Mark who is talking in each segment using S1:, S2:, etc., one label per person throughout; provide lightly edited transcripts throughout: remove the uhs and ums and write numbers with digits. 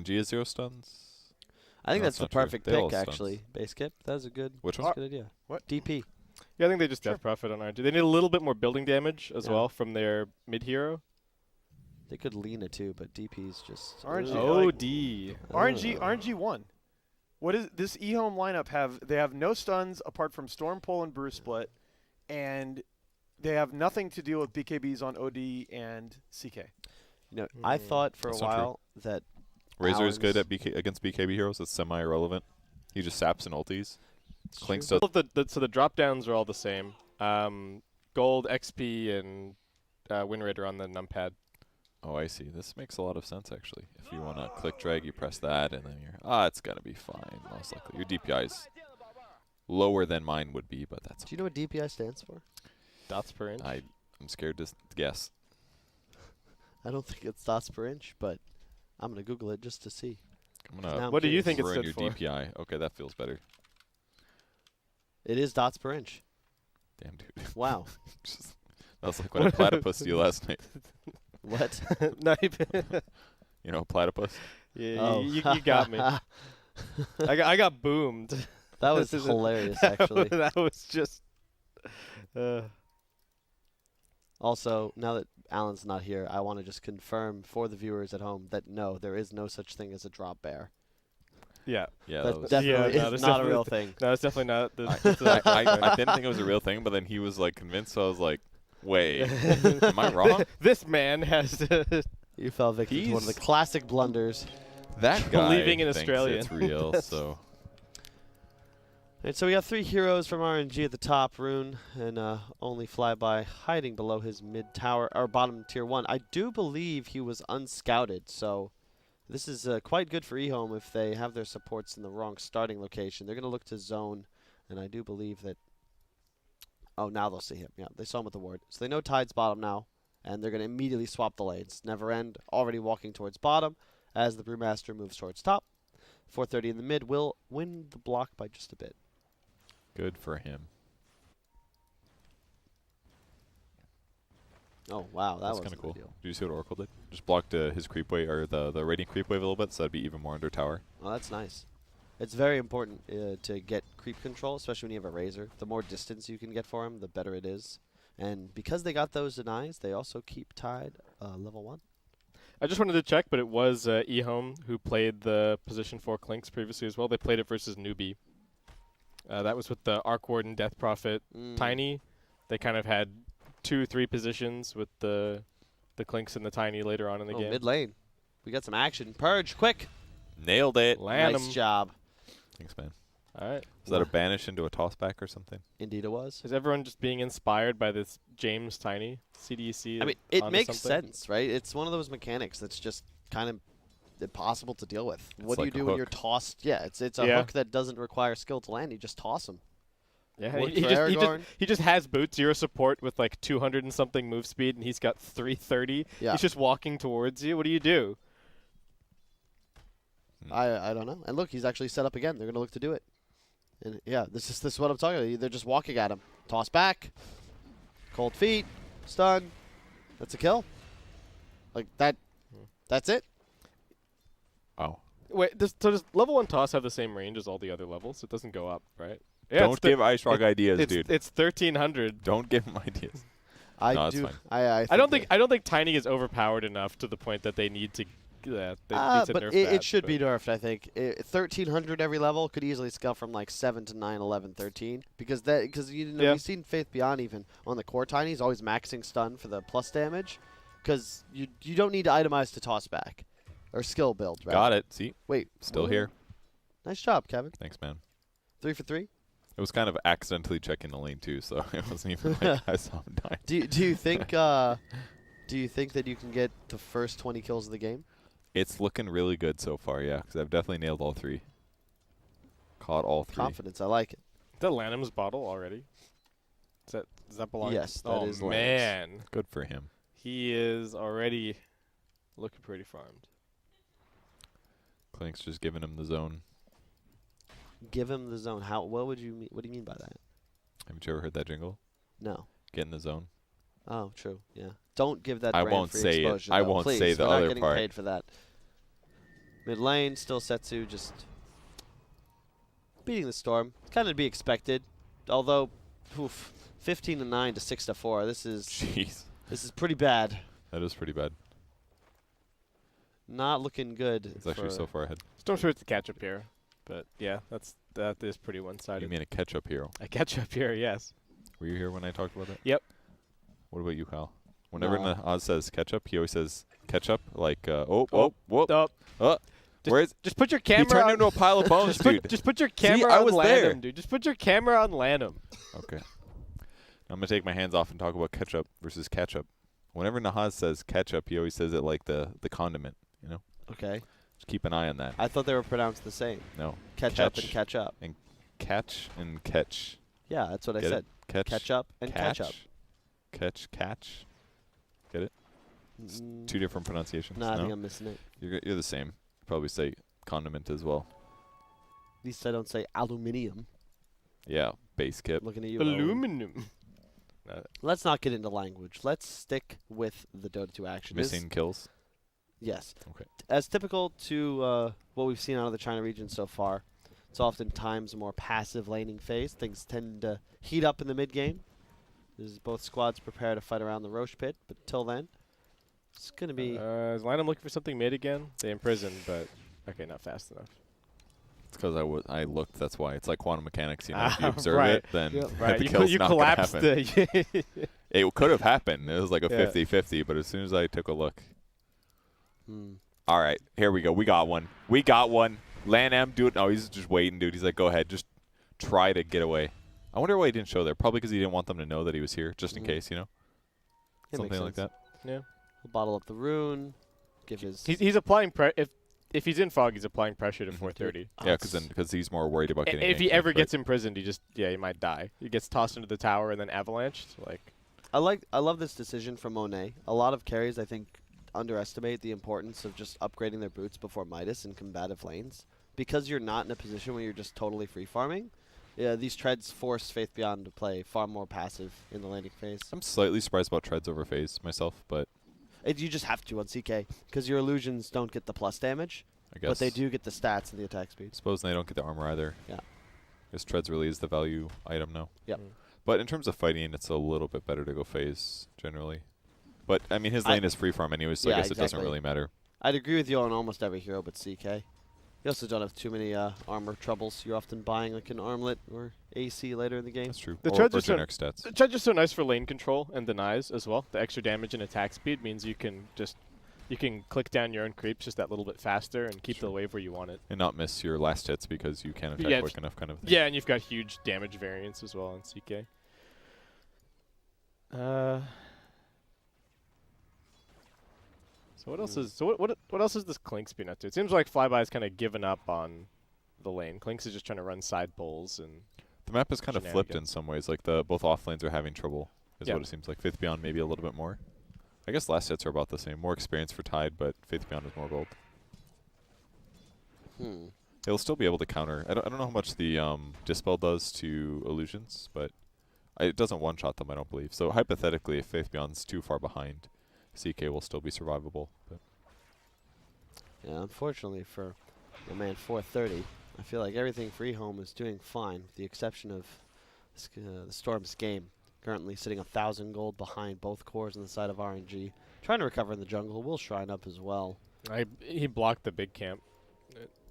S1: RNG is 0 stuns.
S2: I think
S1: No,
S2: that's the
S1: not true.
S2: perfect
S1: They all
S2: pick,
S1: stuns.
S2: actually. Base Kip. That was a good.
S1: Which
S2: that's
S1: one?
S2: a good idea.
S3: What?
S2: DP.
S3: Yeah, I think they just death profit on RNG. They need a little bit more building damage as
S2: Yeah.
S3: well from their mid hero.
S2: They could Lena too, but DP's just.
S4: RNG.
S2: Ugh.
S3: OD.
S4: RNG won. What is this EHOME lineup have? They have no stuns apart from Storm, Pole, and Bruce Split, and they have nothing to deal with BKBs on OD and CK.
S2: You know, I thought for
S1: That's
S2: a
S1: not true.
S2: while that
S1: Razor is good
S2: Allen's-
S1: at against BKB heroes. It's semi-irrelevant. He just saps and ulties. Clinks
S3: So
S1: does.
S3: the drop downs are all the same. Gold, XP, and win rate are on the numpad.
S1: Oh, I see. This makes a lot of sense, actually. If you want to click drag, you press that, and then you're, it's going to be fine, most likely. Your DPI is lower than mine would be, but that's
S2: Do you know what DPI stands for?
S3: Dots per inch.
S1: I'm scared to guess.
S2: I don't think it's dots per inch, but I'm gonna Google it just to see.
S1: I'm
S2: Now
S1: going
S2: I'm
S3: What do you
S2: curious.
S3: think
S1: to
S3: it
S1: ruin
S3: stood
S1: your
S3: for?
S1: DPI. Okay, that feels better.
S2: It is dots per inch.
S1: Damn, dude.
S2: Wow.
S1: That was like when I platypus you last night.
S2: What?
S3: No,
S1: You know, platypus?
S3: yeah,
S2: Oh.
S3: you got me. I got boomed.
S2: That was
S3: This is
S2: hilarious, actually.
S3: That was just.
S2: Also, now that Alan's not here, I want to just confirm for the viewers at home that no, there is no such thing as a drop bear.
S3: Yeah.
S1: Yeah,
S2: That
S1: that was.
S2: definitely
S3: no,
S2: is
S3: there's
S2: not a
S3: definitely
S2: real thing.
S3: No, it's definitely not.
S1: I didn't think it was a real thing, but then he was like convinced, so I was like, wait, am I wrong?
S3: This man has
S2: You fell victim to one of the classic blunders.
S1: That guy
S3: Believing in
S1: thinks
S3: Australian.
S1: it's real, so.
S2: All right, so we got 3 heroes from RNG at the top, Rune and Only Flyby hiding below his mid tower or bottom tier 1. I do believe he was unscouted, so this is quite good for EHOME if they have their supports in the wrong starting location. They're going to look to zone, and I do believe that. Oh, now they'll see him. Yeah, they saw him with the ward, so they know Tide's bottom now, and they're going to immediately swap the lanes. Never End already walking towards bottom as the Brewmaster moves towards top. 430 in the mid will win the block by just a bit.
S1: Good for him.
S2: Oh, wow. That
S1: That's
S2: was
S1: kind of cool.
S2: Deal.
S1: Did you see what Oracle did? Just blocked his creep wave, or the radiant creep wave a little bit, so that'd be even more under tower.
S2: Oh, that's nice. It's very important to get creep control, especially when you have a Razor. The more distance you can get for him, the better it is. And because they got those denies, they also keep Tide level 1.
S3: I just wanted to check, but it was EHOME who played the position 4 Clinks previously as well. They played it versus Newbie. That was with the Arc Warden, Death Prophet, Tiny. They kind of had 2-3 positions with the Clinks and the Tiny later on in the game.
S2: Mid lane. We got some action. Purge, quick.
S1: Nailed it.
S2: Nice job.
S1: Thanks, man.
S3: All right.
S1: Was that a banish into a tossback or something?
S2: Indeed it was.
S3: Is everyone just being inspired by this James Tiny CDC?
S2: I mean, it
S3: onto
S2: makes
S3: something?
S2: sense, right? It's one of those mechanics that's just kind of impossible to deal with.
S1: It's
S2: What do you
S1: like a
S2: do when you're
S1: hook.
S2: tossed? Yeah, it's a
S3: Yeah.
S2: hook that doesn't require skill to land. You just toss him.
S3: Yeah,
S2: Worked
S3: he
S2: for
S3: just
S2: Aragorn.
S3: he just has boots, 0 support with like 200 and something move speed, and he's got 330.
S2: Yeah.
S3: He's just walking towards you. What do you do?
S2: I don't know. And look, he's actually set up again. They're going to look to do it. And yeah, this is what I'm talking about. They're just walking at him. Toss back. Cold feet. Stun. That's a kill. Like that. That's it.
S1: Oh.
S3: Wait, does level 1 toss have the same range as all the other levels? It doesn't go up, right? Yeah,
S1: Don't give Ice Rock ideas,
S3: it's,
S1: dude.
S3: It's 1300.
S1: Don't give him ideas.
S2: I
S1: No, it's
S2: do.
S1: fine.
S3: I don't think Tiny is overpowered enough to the point that they need to. They need to
S2: but
S3: nerf
S2: it
S3: that,
S2: should
S3: but
S2: be nerfed, I think. 1300 every level could easily scale from like 7 to 9, 11, 13. Because you know,
S3: Yeah.
S2: we've seen Faith Beyond even on the core Tiny's always maxing stun for the plus damage. Because you don't need to itemize to toss back. Or skill build, right?
S1: Got it. See?
S2: Wait.
S1: Still
S2: what?
S1: here.
S2: Nice job, Kevin.
S1: Thanks, man.
S2: 3 for 3.
S1: It was kind of accidentally checking the lane, too, so it wasn't even like I saw him die.
S2: Do you think that you can get the first 20 kills of the game?
S1: It's looking really good so far, yeah, because I've definitely nailed all 3. Caught all 3.
S2: Confidence, I like it.
S3: Is that Lanham's bottle already? Does that belong?
S2: Yes, that
S3: oh,
S2: is Lanham's.
S3: man.
S1: Good for him.
S3: He is already looking pretty farmed.
S1: Clink's just giving him the zone.
S2: Give him the zone. What would you mean? What do you mean by that?
S1: Haven't you ever heard that jingle?
S2: No.
S1: Get in the zone.
S2: Oh, true. Yeah. Don't give that.
S1: I
S2: brand
S1: won't
S2: free
S1: say it.
S2: exposure,
S1: I
S2: though.
S1: won't
S2: Please,
S1: say the
S2: we're not
S1: other
S2: getting
S1: part.
S2: paid for that. Mid lane, still Setsu just beating the Storm. Kind of to be expected, although 15-9 to 6-4. This is pretty bad.
S1: That is pretty bad.
S2: Not looking good.
S1: It's actually so far ahead.
S3: Storm Spirit's the catch-up here. But, yeah, that is pretty one-sided.
S1: You mean a catch-up hero?
S3: A catch-up here, yes.
S1: Were you here when I talked about that?
S3: Yep.
S1: What about you, Kyle? Whenever
S2: No.
S1: Oz says ketchup, he always says ketchup, like,
S3: Oh,
S1: where's
S3: just put your
S1: he
S3: camera
S1: turned
S3: on.
S1: into a pile of bones, dude.
S3: Just put your camera
S1: I
S3: on
S1: was
S3: Lanham,
S1: there.
S3: dude. Just put your camera on Lanham.
S1: Okay. I'm going to take my hands off and talk about ketchup versus ketchup. Whenever Nahaz says ketchup, he always says it like the condiment, you know?
S2: Okay.
S1: Just keep an eye on that.
S2: I thought they were pronounced the same.
S1: No.
S2: Catch up and catch up.
S1: Catch and catch.
S2: Yeah, that's what I
S1: Get
S2: said.
S1: it? Catch.
S2: Catch up and catch up.
S1: Catch. Get it? It's two different pronunciations.
S2: Nah, I think
S1: No?
S2: I'm missing it.
S1: You're the same. Probably say condiment as well.
S2: At least I don't say aluminium.
S1: Yeah, base kip.
S2: Looking at you. Owen.
S3: Aluminum.
S2: Let's not get into language. Let's stick with the Dota 2 action.
S1: Missing kills.
S2: Yes.
S1: Okay.
S2: As typical to what we've seen out of the China region so far, it's oftentimes a more passive laning phase. Things tend to heat up in the mid game as both squads prepare to fight around the Roche pit. But till then, it's going to be...
S3: Is Lanham looking for something mid again? They imprisoned, but okay, not fast enough.
S1: It's because I looked. That's why. It's like quantum mechanics. You know, if you observe
S3: right.
S1: it, then
S3: Right,
S1: the kill's
S3: you
S1: not going to
S3: collapsed
S1: happen.
S3: the.
S1: It could have happened. It was like a
S3: Yeah.
S1: 50-50, but as soon as I took a look.
S2: Hmm.
S1: All right, here we go. We got one. Lanham, do it. No, he's just waiting, dude. He's like, go ahead. Just try to get away. I wonder why he didn't show there. Probably because he didn't want them to know that he was here, just in case, you know?
S2: That makes
S1: Something like
S2: sense.
S1: that.
S3: Yeah.
S2: He'll bottle up the rune, give his...
S3: He's applying if he's in fog, he's applying pressure to 430.
S1: Yeah, because he's more worried about getting
S3: If he
S1: ganked,
S3: ever
S1: right?
S3: gets imprisoned, he might die. He gets tossed into the tower and then avalanched. Like,
S2: I love this decision from Monet. A lot of carries, I think, underestimate the importance of just upgrading their boots before Midas in combative lanes. Because you're not in a position where you're just totally free farming, these treads force Faith Beyond to play far more passive in the laning phase.
S1: I'm slightly surprised about treads over phase myself, but
S2: You just have to on CK, because your illusions don't get the plus damage,
S1: I guess.
S2: but they do get the stats and the attack speed.
S1: Suppose they don't get the armor either.
S2: Yeah.
S1: I guess treads really is the value item now.
S2: Yep.
S1: But in terms of fighting, it's a little bit better to go phase, generally. But, I mean, his lane is free farm anyway, so I
S2: Yeah,
S1: guess it doesn't
S2: exactly.
S1: really matter.
S2: I'd agree with you on almost every hero but CK. You also don't have too many armor troubles. You're often buying like an armlet or AC later in the game.
S1: That's true.
S3: The
S1: or
S3: treads are so-
S1: generic stats.
S3: the Tread's just so nice for lane control and denies as well. The extra damage and attack speed means you can click down your own creeps just that little bit faster and keep the wave where you want it.
S1: And not miss your last hits because you can't attack
S3: Yeah,
S1: quick enough kind of thing.
S3: Yeah, and you've got huge damage variance as well on CK. So what else is what else is this Clinks been up to? It seems like Flyby's kind of given up on the lane. Clinks is just trying to run side pulls and
S1: The map is kind of flipped in
S3: Shenanigans.
S1: some ways. Like, both off lanes are having trouble, is
S3: Yeah.
S1: what it seems like. Faith Beyond maybe a little bit more. I guess last hits are about the same. More experience for Tide, but Faith Beyond is more gold. They'll still be able to counter. I don't know how much the Dispel does to illusions, but it doesn't one-shot them, I don't believe. So hypothetically, if Faith Beyond's too far behind, CK will still be survivable. But
S2: Yeah, unfortunately for my man 430, I feel like everything for EHOME is doing fine, with the exception of the Storm's game. Currently sitting 1,000 gold behind both cores on the side of RNG. Trying to recover in the jungle. Will Shrine up as well.
S3: he blocked the big camp.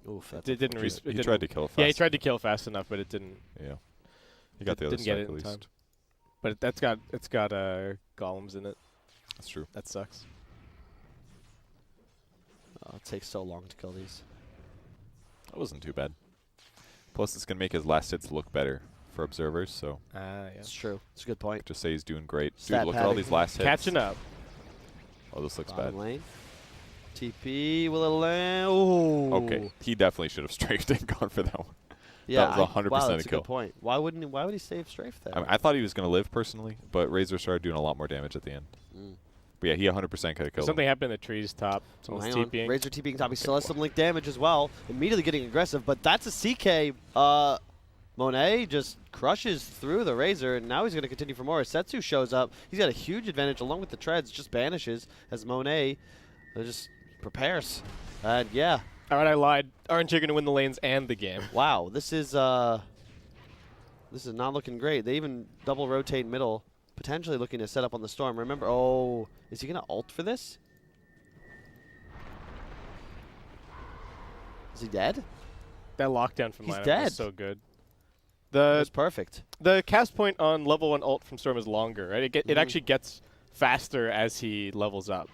S2: Oof, that's
S3: It didn't.
S1: he tried to kill it fast.
S3: Yeah, he tried to kill fast enough, but it didn't.
S1: Yeah. He got the other
S3: didn't get
S1: side
S3: it
S1: at
S3: in
S1: least.
S3: time. But it's got golems in it.
S1: That's true.
S3: That sucks.
S2: it takes so long to kill these.
S1: That wasn't too bad. Plus, it's going to make his last hits look better for observers, so
S3: Yeah.
S2: It's true. It's a good point.
S1: just say he's doing great.
S2: Stat
S1: Dude, look at all
S2: padding.
S1: these last hits.
S3: Catching up.
S1: Oh, this looks
S2: Bottom
S1: bad.
S2: lane. TP, will it land? Ooh.
S1: Okay, he definitely should have strafed and gone for that one.
S2: Yeah,
S1: was 100%
S2: wow,
S1: a
S2: that's a
S1: kill.
S2: good point. Why would he save strafe there?
S1: I mean, I thought he was going to live personally, but Razor started doing a lot more damage at the end. But yeah, he 100% could have killed
S3: Something
S1: him.
S3: happened in the trees top.
S2: Oh,
S3: Someone's
S2: hang on.
S3: TPing.
S2: Razor TPing top. He still has some link damage as well. Immediately getting aggressive, but that's a CK. Monet just crushes through the Razor, and now he's going to continue for more. Setsu shows up. He's got a huge advantage along with the treads. Just banishes as Monet just prepares. And yeah,
S3: All right, I lied. RNG going to win the lanes and the game.
S2: Wow, this is not looking great. They even double rotate middle, potentially looking to set up on the storm. Remember, oh, is he going to ult for this? Is he dead?
S3: That lockdown from
S2: He's
S3: lineup
S2: dead.
S3: was so good.
S2: That was perfect.
S3: The cast point on level 1 ult from Storm is longer, right? It actually gets faster as he levels up.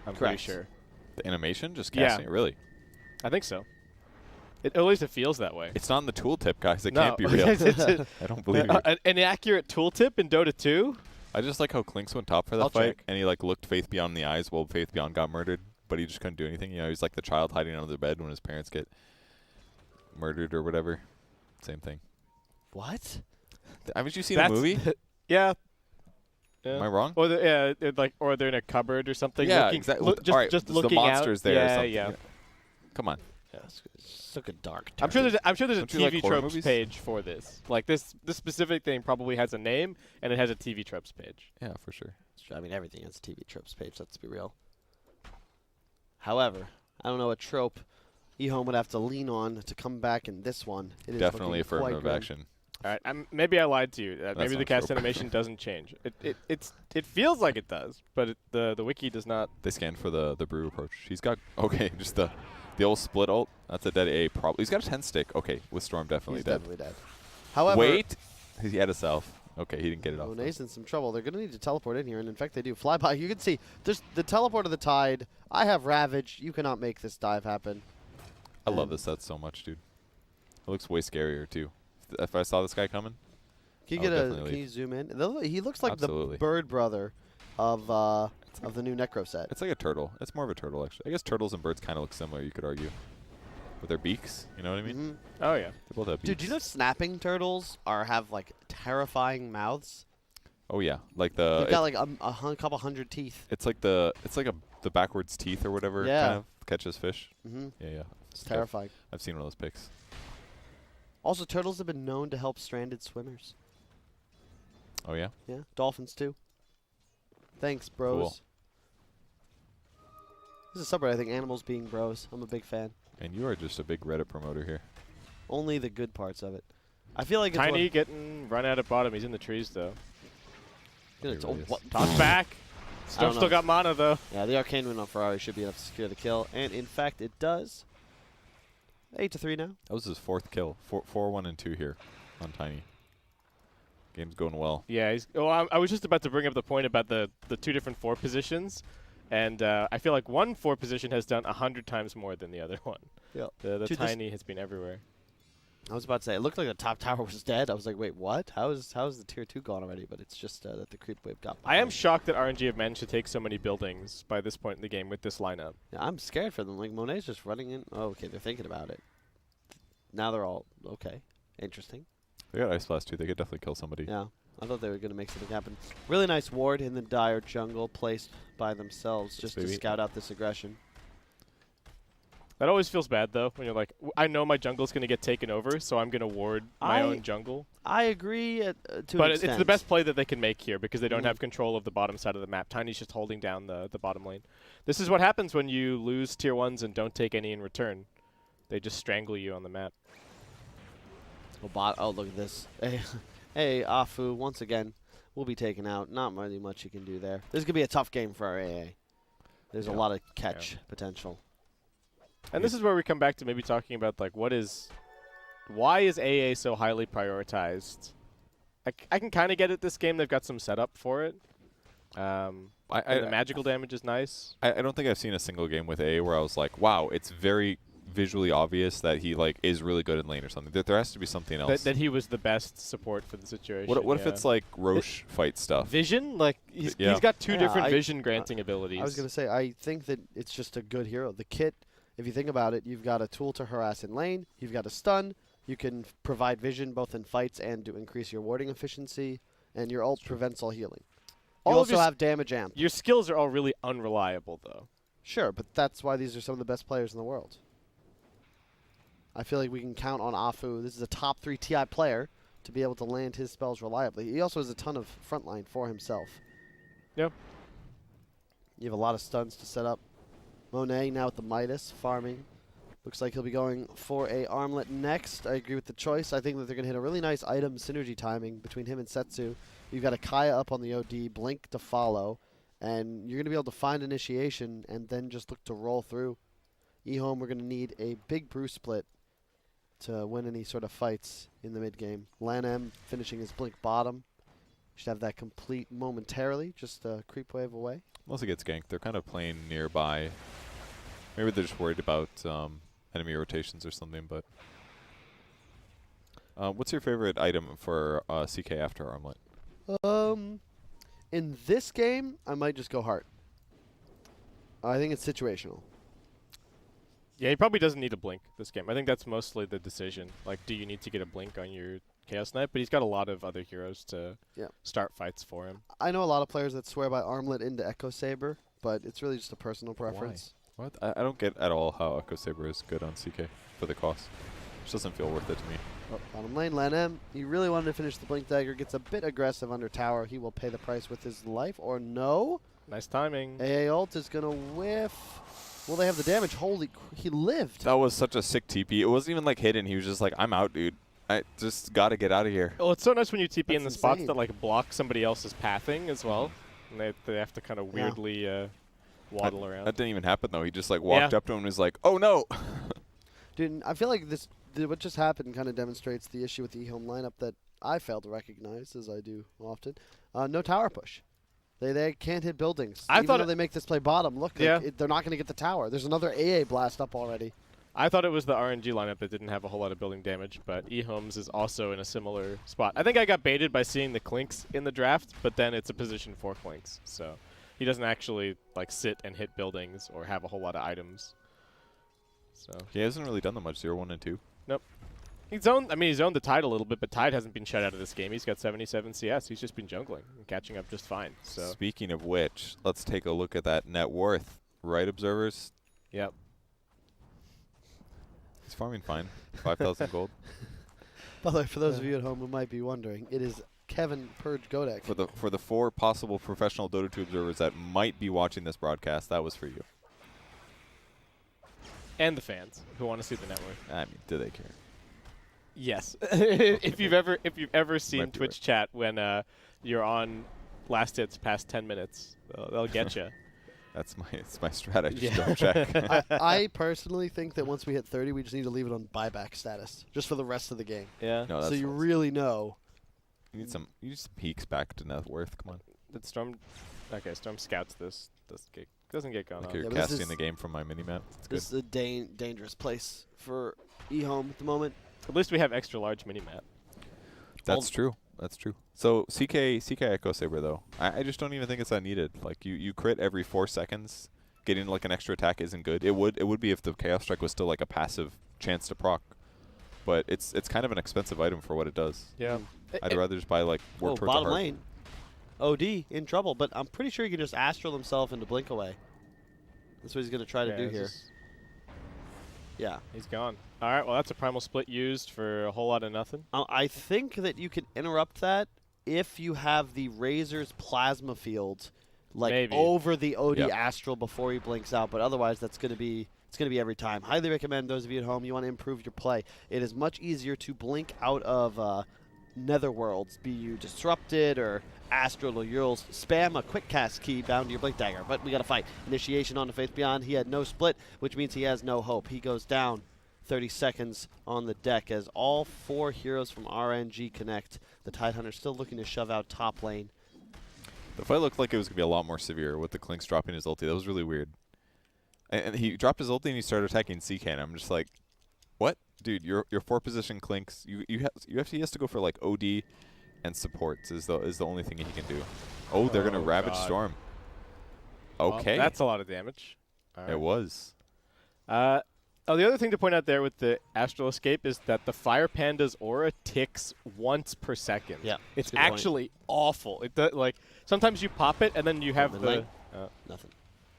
S3: I'm pretty sure.
S1: The animation just casting it, really.
S3: I think so. At least it feels that way.
S1: It's not in the tooltip, guys. It
S3: No.
S1: can't be real. I don't believe you.
S3: An accurate tooltip in Dota 2?
S1: I just like how Klinks went top for that
S2: I'll
S1: fight,
S2: check.
S1: and he like looked Faith Beyond in the eyes while Faith Beyond got murdered, but he just couldn't do anything. You know, he's like the child hiding under the bed when his parents get murdered or whatever. Same thing.
S2: What?
S1: Haven't you seen the movie?
S3: Yeah.
S1: Am I wrong?
S3: Or or they're in a cupboard or something.
S1: Yeah,
S3: looking,
S1: exactly.
S3: Just,
S1: All right,
S3: just
S1: the
S3: looking
S1: monster's
S3: out.
S1: there or
S3: Yeah,
S1: something.
S3: yeah.
S1: Come on.
S2: Yeah, it's like a dark.
S3: I'm sure there's a
S1: Don't you like
S3: TV
S1: horror
S3: tropes
S1: movies?
S3: page for this. Like this specific thing probably has a name and it has a TV tropes page.
S1: Yeah, for sure.
S2: I mean, everything has a TV tropes page. Let's be real. However, I don't know what trope EHOME would have to lean on to come back in this one. It is
S1: Definitely
S2: looking quite
S1: affirmative
S2: grim.
S1: action.
S3: All right, maybe I lied to you. Maybe the
S1: not
S3: cast
S1: trope.
S3: animation doesn't change. It feels like it does, but the wiki does not.
S1: They scanned for the brew approach. He's got just the old split ult. That's a dead A. Probably he's got a 10 stick. Okay, with Storm definitely
S2: He's
S1: dead.
S2: definitely dead. However,
S1: Wait, he had a self. Okay, he didn't get it off.
S2: Monet's in some trouble. They're going to need to teleport in here, and in fact, they do. Fly by. You can see there's the teleport of the Tide. I have Ravage. You cannot make this dive happen.
S1: I love this set so much, dude. It looks way scarier too. If I saw this guy coming,
S2: Can you
S1: I
S2: get
S1: would
S2: a?
S1: definitely
S2: Can you zoom in? He looks like
S1: Absolutely.
S2: the bird brother of the new Necro set.
S1: it's like a turtle. It's more of a turtle actually. I guess turtles and birds kind of look similar. You could argue, with their beaks. You know what I mean?
S2: Mhm.
S3: Oh yeah.
S1: They both have beaks.
S2: Dude, do you know snapping turtles have like terrifying mouths?
S1: Oh yeah, like
S2: They've got like couple hundred teeth.
S1: it's like the backwards teeth or whatever.
S2: Yeah.
S1: Kind of catches fish.
S2: Mm-hmm.
S1: Yeah.
S2: It's terrifying.
S1: I've seen one of those pics.
S2: Also, turtles have been known to help stranded swimmers.
S1: Oh yeah.
S2: Yeah, dolphins too. Thanks, bros.
S1: Cool.
S2: This is a subreddit, I think, animals being bros. I'm a big fan.
S1: And you are just a big Reddit promoter here.
S2: Only the good parts of it. I feel like
S3: Tiny getting run out at bottom. He's in the trees though.
S2: it's
S1: He really is.
S3: Toss back. Storm
S2: know.
S3: still got mana though.
S2: Yeah, the Arcane Wind on Ferrari should be enough to secure the kill, and in fact, it does. 8-3 now.
S1: That was his 4th kill. 4-1 and 2 here on Tiny. Game's going well.
S3: Yeah, I was just about to bring up the point about the two different 4 positions, and I feel like one 4 position has done 100 times more than the other one.
S2: Yep.
S3: The
S2: Dude,
S3: Tiny has been everywhere.
S2: I was about to say, it looked like the top tower was dead. I was like, wait, what? How is the tier 2 gone already? But it's just that the creep wave got
S3: I am
S2: behind.
S3: shocked that RNG have managed to take so many buildings by this point in the game with this lineup.
S2: Yeah, I'm scared for them. Like, Monet's just running in. Oh, okay, they're thinking about it. Now they're all, okay, interesting.
S1: They got Ice Blast too. They could definitely kill somebody.
S2: Yeah, I thought they were going to make something happen. Really nice ward in the dire jungle placed by themselves just to
S1: baby.
S2: scout out this aggression.
S3: That always feels bad though when you're like, I know my jungle's going to get taken over, so I'm going to ward my own jungle.
S2: I agree to
S3: But
S2: an
S3: it's
S2: extent.
S3: the best play that they can make here because they don't
S2: Mhm.
S3: have control of the bottom side of the map. Tiny's just holding down the bottom lane. This is what happens when you lose tier 1s and don't take any in return. They just strangle you on the map.
S2: Oh, look at this. Hey, Afu, once again, will be taken out. Not really much you can do there. This is going to be a tough game for our AA. There's a lot of catch potential.
S3: And this is where we come back to maybe talking about like why is AA so highly prioritized? I can kind of get it this game. They've got some setup for it. And the magical damage is nice.
S1: I don't think I've seen a single game with A where I was like, wow, it's very visually obvious that he like is really good in lane or something. There has to be something else.
S3: That he was the best support for the situation.
S1: What if it's like Roche fight stuff?
S3: Vision? Like he's got two different vision granting abilities.
S2: I was going to say, I think that it's just a good hero. The kit, if you think about it, you've got a tool to harass in lane. You've got a stun. You can provide vision both in fights and to increase your warding efficiency. And your ult prevents all healing. You
S3: All of
S2: also
S3: your
S2: have damage amp.
S3: Your skills are all really unreliable, though.
S2: Sure, but that's why these are some of the best players in the world. I feel like we can count on Afu. This is a top 3 TI player to be able to land his spells reliably. He also has a ton of frontline for himself.
S3: Yep.
S2: You have a lot of stuns to set up. Monet now with the Midas, farming. Looks like he'll be going for a armlet next. I agree with the choice. I think that they're going to hit a really nice item synergy timing between him and Setsu. You've got a Kaya up on the OD, Blink to follow, and you're going to be able to find initiation and then just look to roll through. EHOME, we're going to need a big Bruce split to win any sort of fights in the mid game. LanM finishing his Blink bottom. Should have that complete momentarily, just a creep wave away.
S1: Mostly gets ganked. They're kind of playing nearby. Maybe they're just worried about enemy rotations or something, but what's your favorite item for CK after armlet?
S2: In this game, I might just go heart. I think it's situational.
S3: Yeah, he probably doesn't need a blink this game. I think that's mostly the decision. Like, do you need to get a blink on your Chaos Knight? But he's got a lot of other heroes to start fights for him.
S2: I know a lot of players that swear by armlet into Echo Saber, but it's really just a personal preference.
S1: What? I don't get at all how Echo Saber is good on CK for the cost. It just doesn't feel worth it to me.
S2: Oh, bottom lane, LanM. He really wanted to finish the Blink Dagger. Gets a bit aggressive under tower. He will pay the price with his life, or no.
S3: Nice timing.
S2: AA ult is going to whiff. Will they have the damage? Holy, he lived.
S1: That was such a sick TP. It wasn't even like hidden. He was just like, I'm out, dude. I just got to get out of here.
S3: Well, it's so nice when you TP in the
S2: That's
S3: spots
S2: insane.
S3: that like block somebody else's pathing as well. And they have to kind of weirdly waddle around.
S1: That didn't even happen, though. He just like walked up to him and was like, oh, no.
S2: Dude, I feel like what just happened kind of demonstrates the issue with the EHOME lineup that I fail to recognize, as I do often. No tower push. They can't hit buildings. Even though they make this play bottom, look, like they're not going to get the tower. There's another AA blast up already.
S3: I thought it was the RNG lineup that didn't have a whole lot of building damage, but EHOME's is also in a similar spot. I think I got baited by seeing the Clinks in the draft, but then it's a position for Clinks, so he doesn't actually like sit and hit buildings or have a whole lot of items. So
S1: He hasn't really done that much, 0, 1, and 2.
S3: Nope. He's owned the Tide a little bit, but Tide hasn't been shut out of this game. He's got 77 CS. He's just been jungling and catching up just fine. So
S1: Speaking of which, let's take a look at that net worth. Right, observers?
S3: Yep.
S1: He's farming fine. 5,000 gold.
S2: By the way, for those of you at home who might be wondering, it is Kevin Purge Godek.
S1: For the 4 possible professional Dota 2 observers that might be watching this broadcast, that was for you.
S3: And the fans who want to see the net worth.
S1: I mean, do they care?
S3: Yes. if you've ever seen
S1: Might be
S3: Twitch chat when you're on last hits past 10 minutes, they'll get you.
S1: It's my strat. I just don't check.
S2: I personally think that once we hit 30, we just need to leave it on buyback status, just for the rest of the game.
S3: Yeah.
S1: No,
S2: So
S1: that's
S2: you
S1: false.
S2: really know.
S1: You need some peeks back to net worth. Come on.
S3: Did Storm? Okay, Storm scouts this. Doesn't get gone
S1: Like
S3: on.
S1: you're
S2: Yeah, but this
S1: casting
S2: is-
S1: the game from my mini map. It's good.
S2: This is a dangerous place for EHOME at the moment.
S3: At least we have extra large mini map.
S1: That's true. That's true. So CK Echo Saber though, I just don't even think it's that needed. Like you crit every 4 seconds, getting like an extra attack isn't good. It would be if the Chaos Strike was still like a passive chance to proc, but it's kind of an expensive item for what it does.
S3: Yeah.
S1: I'd rather just buy like work towards the
S2: bottom
S1: heart.
S2: lane. OD in trouble, but I'm pretty sure he can just astral himself into blink away. That's what he's going to try to do here. Yeah.
S3: He's gone. All right, well, that's a primal split used for a whole lot of nothing.
S2: I think that you can interrupt that if you have the Razor's plasma field like
S3: Maybe.
S2: over the OD
S1: Yep.
S2: astral before he blinks out, but otherwise it's going to be every time. Highly recommend those of you at home, you want to improve your play. It is much easier to blink out of Netherworlds, be you Disrupted or Astral or you'll spam a quick cast key bound to your Blink Dagger. But we got to fight. Initiation on the Faith Beyond. He had no split, which means he has no hope. He goes down. 30 seconds on the deck as all 4 heroes from RNG connect. The Tidehunter still looking to shove out top lane.
S1: The fight looked like it was gonna be a lot more severe with the Clinks dropping his ulti. That was really weird. And he dropped his ulti and he started attacking CK. And I'm just like, what, dude? Your 4 position Clinks. He has to go for like OD and supports is the only thing he can do. Oh, they're gonna Ravage
S3: God.
S1: Storm.
S3: Well,
S1: Okay,
S3: that's a lot of damage. All right.
S1: it was.
S3: The other thing to point out there with the Astral Escape is that the Fire Panda's aura ticks once per second.
S2: Yeah,
S3: It's
S2: that's a good point.
S3: actually awful. It like sometimes you pop it and then you have
S2: Mid
S3: the
S2: lane? Nothing.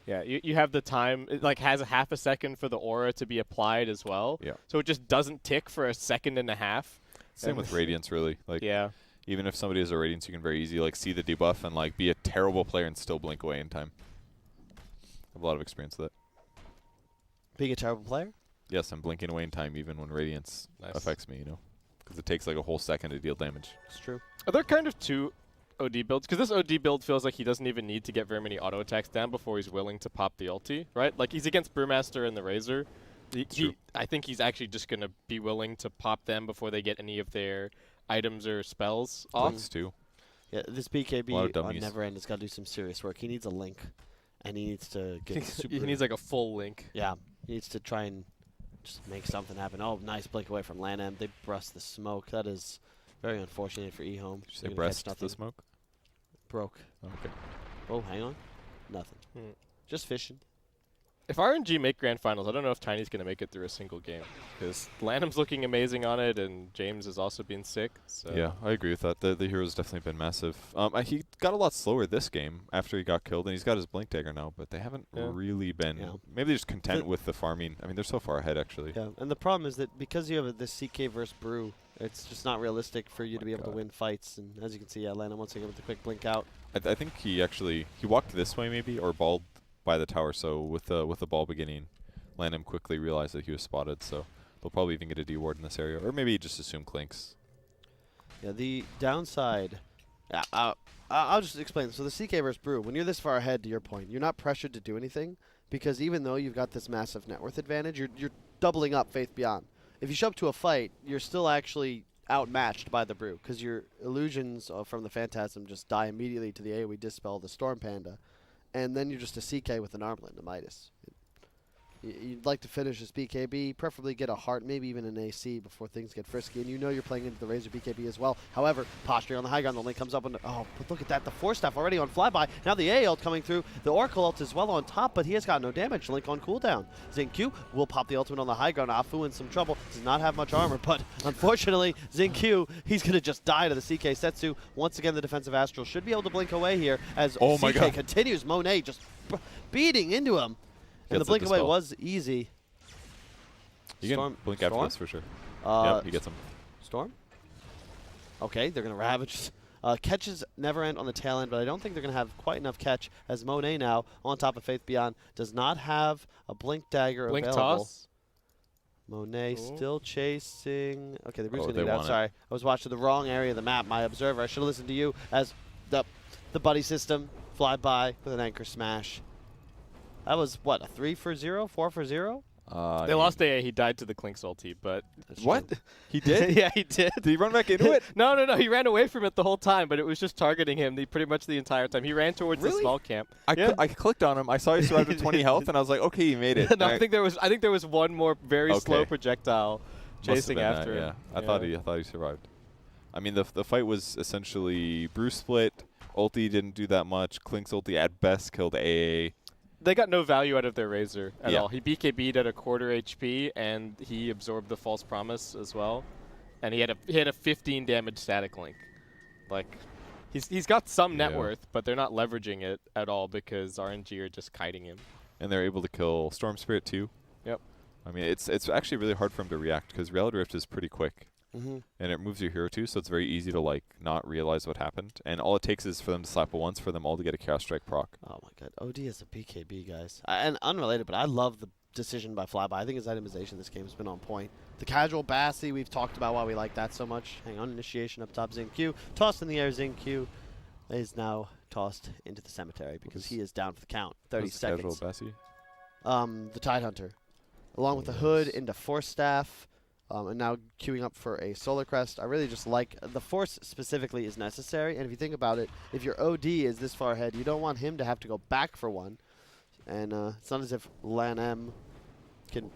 S3: yeah, you have the time. It like has a half a second for the aura to be applied as well.
S1: Yeah.
S3: So it just doesn't tick for a second and a half.
S1: Same
S3: And-
S1: with Radiance, really. Like,
S3: Yeah.
S1: even if somebody has a Radiance, you can very easily like see the debuff and like be a terrible player and still blink away in time. I have a lot of experience with that.
S2: Being a terrible player?
S1: Yes, I'm blinking away in time even when Radiance
S3: Nice.
S1: affects me, you know. Because it takes like a whole second to deal damage.
S2: It's true.
S3: Are there kind of two OD builds? Because this OD build feels like he doesn't even need to get very many auto attacks down before he's willing to pop the ulti, right? Like he's against Brewmaster and the Razor. I think he's actually just going to be willing to pop them before they get any of their items or spells off.
S1: Clicks too.
S2: Yeah, this
S1: A lot of
S2: BKB on
S1: dummies.
S2: Neverend has got to do some serious work. He needs a link, and he needs to get super.
S3: He needs like a full link.
S2: Yeah, he needs to try and just make something happen. Oh, nice blink away from LANM. They brust the smoke. That is very unfortunate for EHOME.
S1: Did you say breast the smoke?
S2: Broke.
S1: Oh, okay.
S2: Oh, hang on. Nothing. Just fishing.
S3: If RNG make Grand Finals, I don't know if Tiny's going to make it through a single game. Because Lanham's looking amazing on it, and James has also been sick. So.
S1: Yeah, I agree with that. The hero's definitely been massive. He got a lot slower this game after he got killed, and he's got his Blink Dagger now, but they haven't really been...
S2: Yeah.
S1: Maybe they're just content with the farming. I mean, they're so far ahead, actually.
S2: Yeah, and the problem is that because you have this CK versus Brew, it's just not realistic for you to be able to win fights. And as you can see, Lana once again with the quick blink out.
S1: I think he walked this way maybe, or balled by the tower, so with the ball beginning, Lanham quickly realized that he was spotted, so they'll probably even get a D ward in this area, or maybe just assume Clinks.
S2: Yeah, the downside, I'll just explain. So the CK versus Brew, when you're this far ahead, to your point, you're not pressured to do anything, because even though you've got this massive net worth advantage, you're doubling up Faith Beyond. If you show up to a fight, you're still actually outmatched by the Brew, because your illusions from the Phantasm just die immediately to the AoE Dispel, the Storm Panda, and then you're just a CK with an Armlet and a Midas. You'd like to finish this BKB, preferably get a heart, maybe even an AC before things get frisky, and you know you're playing into the Razor BKB as well. However, posturing on the high ground, the link comes up, and oh, but look at that, the Force Staff already on flyby. Now the A ult coming through, the Oracle ult is well on top, but he has got no damage. Link on cooldown. Xingqiu will pop the ultimate on the high ground. Afu in some trouble, does not have much armor, but unfortunately, Xingqiu, he's going to just die to the CK Setsu. Once again, the defensive Astral should be able to blink away here as CK continues. Monet just beating into him. And the blink away was easy.
S1: You can blink after this for sure.
S2: Yep,
S1: he gets him.
S2: Storm? Okay, they're going to ravage. Catches never end on the tail end, but I don't think they're going to have quite enough catch as Monet now on top of Faith Beyond does not have a blink dagger
S3: blink
S2: available.
S3: Toss.
S2: Monet still chasing. Okay, the Brute's going
S1: they
S2: to get out.
S1: want it.
S2: Sorry. I was watching the wrong area of the map. My observer. I should have listened to you as the buddy system fly by with an anchor smash. That was, what, a 3 for 0? 4 for 0?
S3: They lost AA. He died to the Clinks ulti, but...
S1: What? He did?
S3: Yeah, he did.
S1: Did he run back into it?
S3: No. He ran away from it the whole time, but it was just targeting him pretty much the entire time. He ran towards the small camp.
S1: I clicked on him. I saw he survived with 20 health, and I was like, okay, he made it.
S3: No, I think there was one more very slow projectile chasing after him.
S1: Yeah, I thought he survived. I mean, the fight was essentially Bruce split. Ulti didn't do that much. Clink's ulti at best killed AA.
S3: They got no value out of their Razor at all. He BKB'd at a quarter HP, and he absorbed the False Promise as well. And he had a 15 damage static link. Like, he's got some net worth, but they're not leveraging it at all because RNG are just kiting him.
S1: And they're able to kill Storm Spirit too.
S3: Yep.
S1: I mean, it's actually really hard for him to react because Reality Rift is pretty quick.
S2: Mm-hmm.
S1: And it moves your hero too, so it's very easy to like not realize what happened. And all it takes is for them to slap it once for them all to get a Chaos Strike proc.
S2: Oh my god, OD is a BKB, guys. And unrelated, but I love the decision by Flyby. I think his itemization this game has been on point. The casual Bassy, we've talked about why we like that so much. Hang on, initiation up top, Xingqiu. Tossed in the air, Xingqiu is now tossed into the cemetery because he is down for the count. 30 seconds.
S1: Casual Bassy?
S2: The Tidehunter. Along with the Hood into Force Staff. And now queuing up for a Solar Crest. I really just like the Force specifically is necessary. And if you think about it, if your OD is this far ahead, you don't want him to have to go back for one. And it's not as if LAN-M can...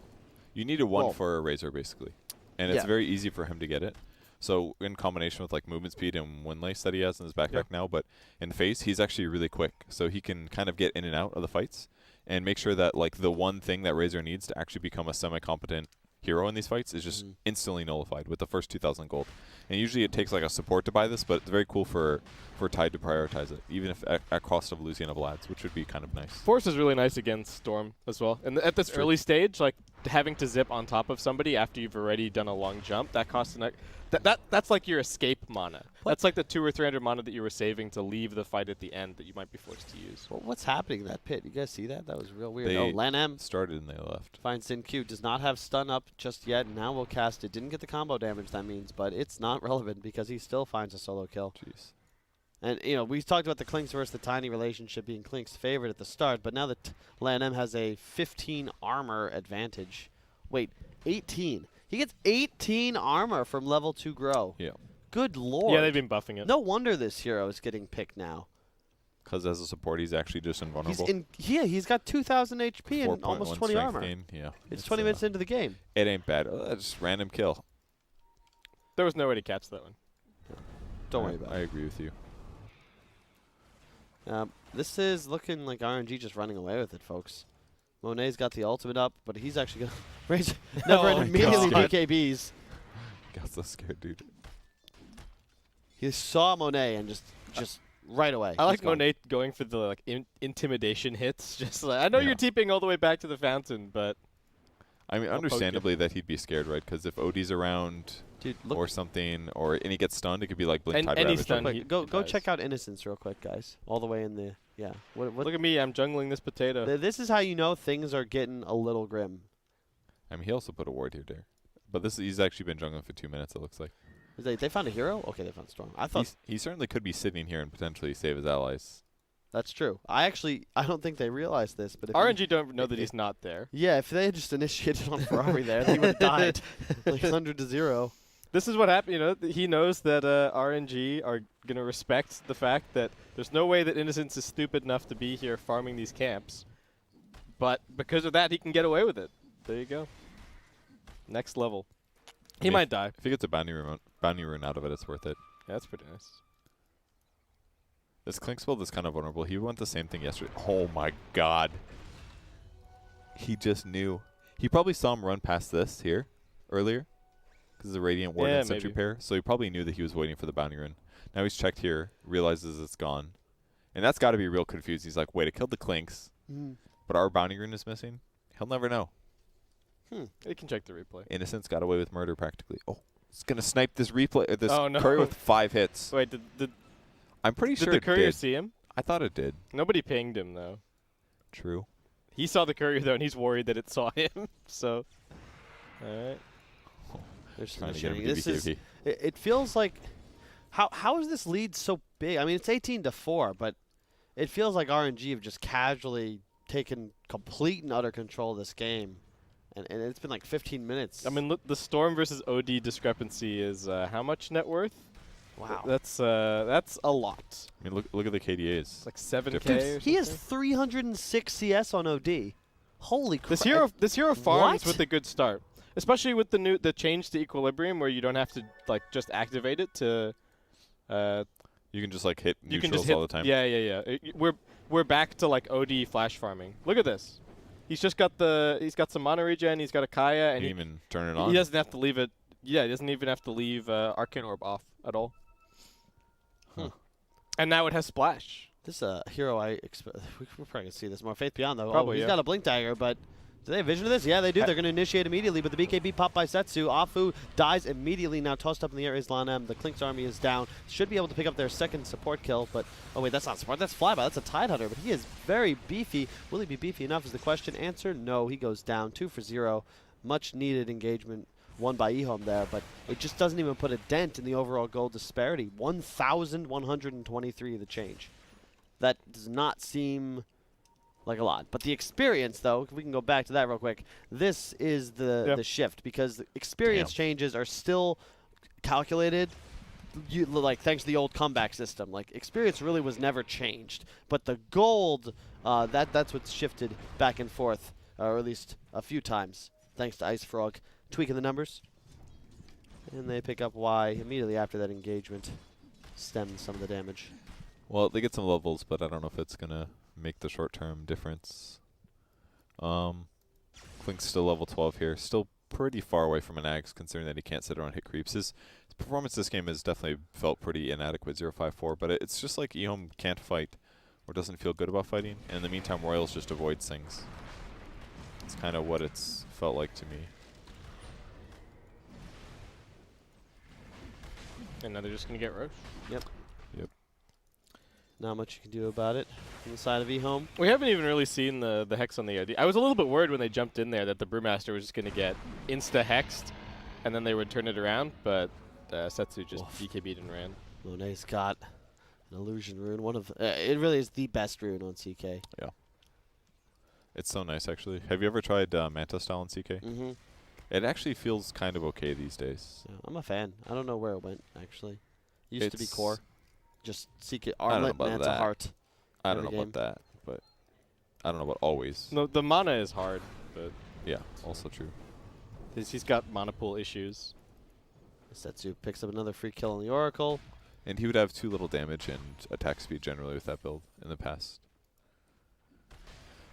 S1: You need a 1 for a Razor, basically. And it's very easy for him to get it. So in combination with like movement speed and wind lace that he has in his backpack now, but in phase, he's actually really quick. So he can kind of get in and out of the fights and make sure that like the one thing that Razor needs to actually become a semi-competent hero in these fights is just instantly nullified with the first 2,000 gold. And usually it takes like a support to buy this, but it's very cool for Tide to prioritize it, even if at cost of losing a Vlad's, which would be kind of nice.
S3: Force is really nice against Storm as well. And at this early stage, like having to zip on top of somebody after you've already done a long jump, that costs that's like your escape mana. That's like the 200 or 300 mana that you were saving to leave the fight at the end that you might be forced to use.
S2: Well, what's happening in that pit? You guys see that? That was real weird.
S1: They
S2: Oh, Lan M
S1: started and they left.
S2: finds Sin Q. Does not have stun up just yet. Now we'll cast it. Didn't get the combo damage, that means, but it's not relevant because he still finds a solo kill.
S1: Jeez.
S2: And, you know, we talked about the Clinks versus the Tiny relationship being Clink's favorite at the start, but now that Lan M has a 15 armor advantage. Wait, 18. He gets 18 armor from level 2 grow.
S1: Yeah.
S2: Good lord.
S3: Yeah, they've been buffing it.
S2: No wonder this hero is getting picked now.
S1: Because as a support, he's actually just invulnerable.
S2: He's got 2,000 HP and
S1: 4.1
S2: almost 20
S1: strength
S2: armor.
S1: gain. Yeah.
S2: It's 20 minutes into the game.
S1: It ain't bad. Just random kill.
S3: There was no way to catch that one.
S2: Don't worry about
S1: I
S2: it.
S1: agree with you.
S2: This is looking like RNG just running away with it, folks. Monet's got the ultimate up, but he's actually going to raise never
S1: Oh
S2: and
S1: my
S2: immediately
S1: God.
S2: BKBs.
S1: Got so scared, dude.
S2: He saw Monet and just right away.
S3: I like
S2: he's gone.
S3: Monet going for the like intimidation hits. Just like, I know you're TPing all the way back to the fountain, but
S1: I mean,
S3: I'll poke you.
S1: understandably that he'd be scared, right? Because if OD's around
S2: Dude, look
S1: or something, and he gets stunned, it could be like Blink
S3: And
S1: Tide
S3: any
S1: Ravage.
S3: stun,
S2: quick,
S3: he
S2: go
S3: dies.
S2: check out Innocence real quick, guys. All the way in the What
S3: look at me, I'm jungling this potato.
S2: this is how you know things are getting a little grim.
S1: I mean, he also put a ward here, there. But he's actually been jungling for 2 minutes, it looks like.
S2: They found a hero? Okay, they found Storm. I thought
S1: He certainly could be sitting here and potentially save his allies.
S2: that's true. I don't think they realized this, but if
S3: RNG don't know that he's not there.
S2: yeah, if they had just initiated on Ferrari there, he would have died like 100-0.
S3: This is what happened. You know, he knows that RNG are gonna respect the fact that there's no way that Innocence is stupid enough to be here farming these camps, but because of that, he can get away with it. There you go. Next level. He
S1: mean,
S3: might die.
S1: If he gets a bounty rune out of it, it's worth it.
S3: Yeah, that's pretty nice.
S1: This Clinks build is kind of vulnerable. He went the same thing yesterday. Oh my god. He just knew. He probably saw him run past this here earlier. Because the Radiant Ward and Sentry
S3: maybe.
S1: pair. So he probably knew that he was waiting for the bounty rune. Now he's checked here, realizes it's gone. And that's got to be real confused. He's like, wait, I killed the Clinks, but our bounty rune is missing? He'll never know.
S3: You can check the replay.
S1: Innocence got away with murder practically. Oh, it's going to snipe this replay. This
S3: Oh, no.
S1: courier with 5 hits.
S3: Wait, did
S1: I'm pretty sure
S3: the
S1: it
S3: courier
S1: did.
S3: see him?
S1: I thought it did.
S3: Nobody pinged him though.
S1: True.
S3: He saw the courier though, and he's worried that it saw him. So, all right.
S2: There's some
S1: Trying to get him to
S2: this is
S1: BKB.
S2: it feels like how is this lead so big? I mean, it's 18-4, but it feels like RNG have just casually taken complete and utter control of this game. And it's been like 15 minutes.
S3: I mean, look, the Storm versus OD discrepancy is how much net worth?
S2: wow.
S3: That's a lot.
S1: I mean, look at the KDAs.
S3: It's like 7K.
S1: Difference.
S3: or
S2: He has
S3: something.
S2: 306 CS on OD. Holy crap.
S3: This hero farms
S2: What?
S3: with a good start, especially with the change to Equilibrium, where you don't have to like just activate it to.
S1: You can just like hit
S3: You can
S1: neutrals
S3: just hit
S1: all the time.
S3: Yeah. We're back to like OD flash farming. Look at this. He's got some mana regen. He's got a Kaya, and
S1: Can you even turn it on?
S3: he doesn't have to leave it. Yeah, he doesn't even have to leave Arcane Orb off at all. And now it has splash.
S2: This hero I expect we're probably gonna see this more. Faith Beyond though.
S3: Probably,
S2: he's
S3: yeah.
S2: got a blink dagger, but do they have vision of this? Yeah, they do. They're gonna initiate immediately, but the BKB popped by Setsu. Afu dies immediately. Now tossed up in the air is Lan M. The Clink's army is down. Should be able to pick up their second support kill, but oh wait, that's not support. That's Flyby. That's a Tide Hunter, but he is very beefy. Will he be beefy enough? Is the question. Answer: no. He goes down 2 for 0. Much needed engagement won by EHOME there, but it just doesn't even put a dent in the overall goal disparity. 1,123 the change. That does not seem like a lot. But the experience, though, if we can go back to that real quick, this is the shift, because the experience changes are still calculated like thanks to the old comeback system. Like experience really was never changed, but the gold, that's what's shifted back and forth, or at least a few times, thanks to Ice Frog tweaking the numbers. And they pick up Y immediately after that engagement, stems some of the damage.
S1: Well, they get some levels, but I don't know if it's going to make the short-term difference. Clink's still level 12 here. Still pretty far away from an Axe, considering that he can't sit around hit creeps. His performance this game has definitely felt pretty inadequate, 0-5-4, but it's just like EHOME can't fight or doesn't feel good about fighting. And in the meantime, Royals just avoids things. It's kind of what it's felt like to me.
S3: And now they're just going to get Roche.
S2: Yep.
S1: Yep.
S2: Not much you can do about it. On the side of EHOME.
S3: We haven't even really seen the Hex on the OD. I was a little bit worried when they jumped in there that the Brewmaster was just going to get insta-hexed, and then they would turn it around, but Setsu just BKB'd and ran.
S2: Monet's got an illusion rune. One of it really is the best rune on CK.
S1: Yeah. It's so nice, actually. Have you ever tried Manta style in CK?
S2: Mm-hmm.
S1: It actually feels kind of okay these days.
S2: Yeah, I'm a fan. I don't know where it went, actually. Used to be core. Just CK,
S1: I don't know
S2: Armlet,
S1: about
S2: Manta,
S1: that.
S2: Heart.
S1: I don't know
S2: every
S1: about that, but I don't know about always.
S3: No, the mana is hard, but
S1: Yeah, also true.
S3: he's got mana pool issues.
S2: Setsu picks up another free kill on the Oracle.
S1: And he would have too little damage and attack speed generally with that build in the past.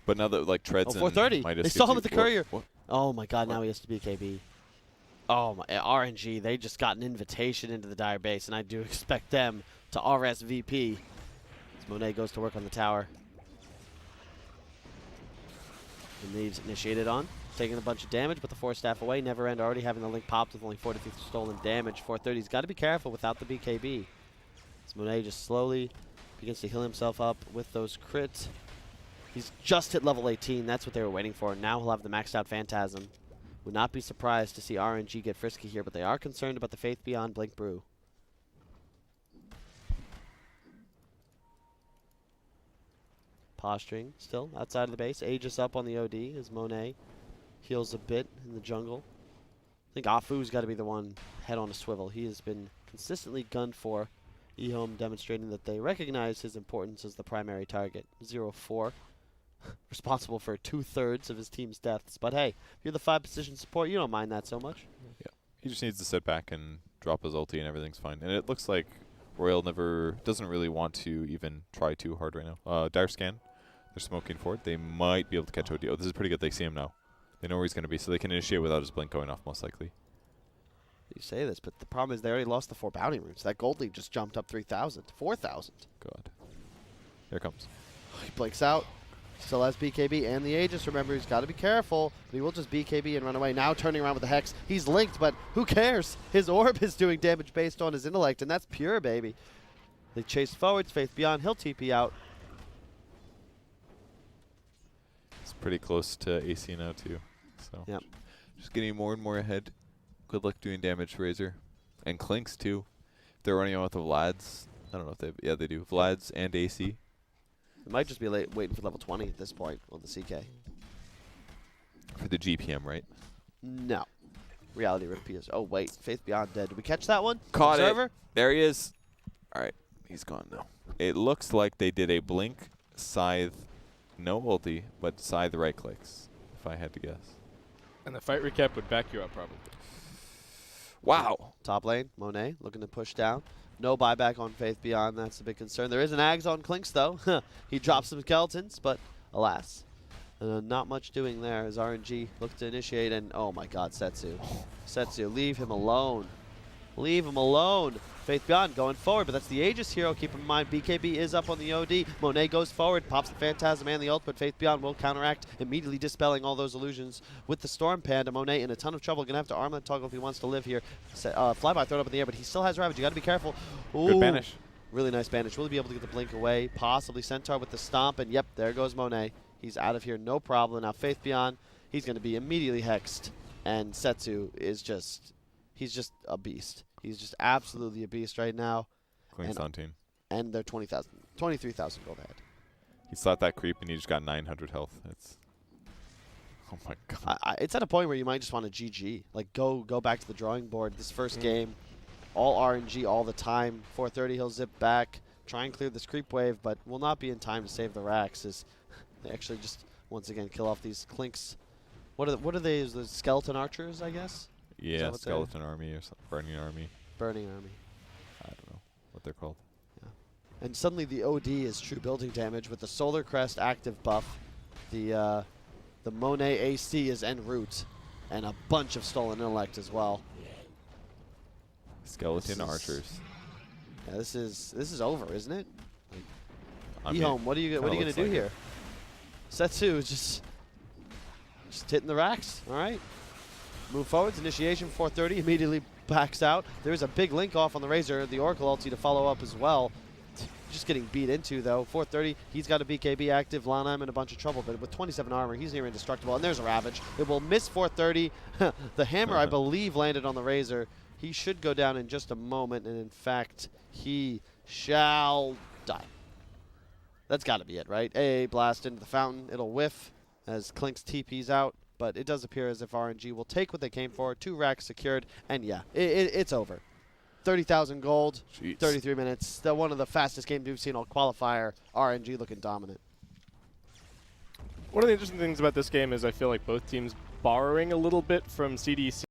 S1: But now that like treads
S2: Oh, 430.
S1: Midas
S2: They saw
S1: gives
S2: him with the
S1: you-
S2: courier.
S1: What?
S2: Oh my god,
S1: What?
S2: now he has to be KB. Oh my, RNG, they just got an invitation into the Dire base, and I do expect them to RSVP. As Monet goes to work on the tower. And he's initiated on, taking a bunch of damage, but the 4-staff away. Never End already having the link popped with only 43 stolen damage. 430's got to be careful without the BKB. As Monet just slowly begins to heal himself up with those crits. He's just hit level 18. That's what they were waiting for. Now he'll have the maxed out Phantasm. Would not be surprised to see RNG get frisky here, but they are concerned about the Faith Beyond Blink Brew. Posturing still outside of the base. Aegis up on the OD as Monet heals a bit in the jungle. I think Afu's got to be the one head on a swivel. He has been consistently gunned for. EHOME demonstrating that they recognize his importance as the primary target. 0-4. Responsible for 2/3 of his team's deaths. But hey, if you're the 5-position support, you don't mind that so much.
S1: Yeah. He just needs to sit back and drop his ulti and everything's fine. And it looks like Royal doesn't really want to even try too hard right now. Dire Scan, they're smoking forward. They might be able to catch OD. Oh, this is pretty good. They see him now. They know where he's going to be, so they can initiate without his blink going off, most likely.
S2: You say this, but the problem is they already lost the 4 bounty runes. That gold lead just jumped up 3,000, 4,000.
S1: God. Here it comes.
S2: He blinks out. Still has BKB and the Aegis. Remember, he's got to be careful, but he will just BKB and run away. Now turning around with the Hex. He's linked, but who cares? His orb is doing damage based on his intellect, and that's pure, baby. They chase forwards. Faith Beyond. He'll TP out.
S1: It's pretty close to AC now, too. So
S2: Yep.
S1: just getting more and more ahead. Good luck doing damage to Razor. And Clinks, too. If they're running out with the Vlads. I don't know if they... Yeah, they do. Vlads and AC.
S2: It might just be waiting for level 20 at this point on the CK.
S1: For the GPM, right?
S2: No. Reality Rip PS. Oh, wait. Faith Beyond dead. Did we catch that one?
S1: Caught
S2: Observer?
S1: it. There he is. All right. He's gone now. It looks like they did a blink, scythe, no ulti, but scythe right clicks, if I had to guess.
S3: And the fight recap would back you up, probably.
S1: Wow.
S2: Top lane, Monet looking to push down. No buyback on Faith Beyond. That's a big concern. There is an Ags on Clinks, though. He drops some skeletons, but alas. Not much doing there as RNG looks to initiate. And oh my god, Setsu. Setsu, leave him alone. Leave him alone. Faith Beyond going forward, but that's the Aegis hero. Keep in mind, BKB is up on the OD. Monet goes forward, pops the Phantasm and the ult, but Faith Beyond will counteract, immediately dispelling all those illusions with the Storm Panda. Monet in a ton of trouble. Going to have to arm that toggle if he wants to live here. Flyby thrown up in the air, but he still has Ravage. You got to be careful. Ooh,
S1: Good banish.
S2: really nice banish. Will he be able to get the blink away? Possibly Centaur with the stomp, and yep, there goes Monet. He's out of here, no problem. Now Faith Beyond, he's going to be immediately hexed, and Setsu is just, he's just a beast. He's just absolutely a beast right now.
S1: Clinks on team.
S2: And they're 23,000 gold ahead.
S1: He slapped that creep and he just got 900 health. It's... Oh my god.
S2: It's at a point where you might just want to GG. Like, go back to the drawing board. This first game, all RNG all the time. 430, he'll zip back, try and clear this creep wave, but will not be in time to save the racks as they actually just, once again, kill off these Clinks. What are they? The skeleton archers, I guess?
S1: Yeah, skeleton army or something. Burning army.
S2: Burning army.
S1: I don't know what they're called.
S2: Yeah. And suddenly the OD is true building damage with the Solar Crest active buff. The Monet AC is en route, and a bunch of stolen intellect as well.
S1: Skeleton archers.
S2: Yeah, this is over, isn't it?
S1: I mean,
S2: EHOME, what are you gonna do
S1: like
S2: here? Setsu is just Just hitting the racks. All right. Move forwards. Initiation 430. Immediately backs out. There's a big link off on the Razor. The Oracle ulti to follow up as well. Just getting beat into, though. 430. He's got a BKB active. Lanheim in a bunch of trouble, but with 27 armor, he's near indestructible. And there's a Ravage. It will miss 430. The hammer, I believe, landed on the Razor. He should go down in just a moment, and in fact, he shall die. That's got to be it, right? AA blast into the fountain. It'll whiff as Klink's TP's out, but it does appear as if RNG will take what they came for. 2 racks secured, and yeah, it's over. 30,000 gold,
S1: Jeez.
S2: 33 minutes. One of the fastest games we've seen on Qualifier. RNG looking dominant.
S3: One of the interesting things about this game is I feel like both teams borrowing a little bit from CDC.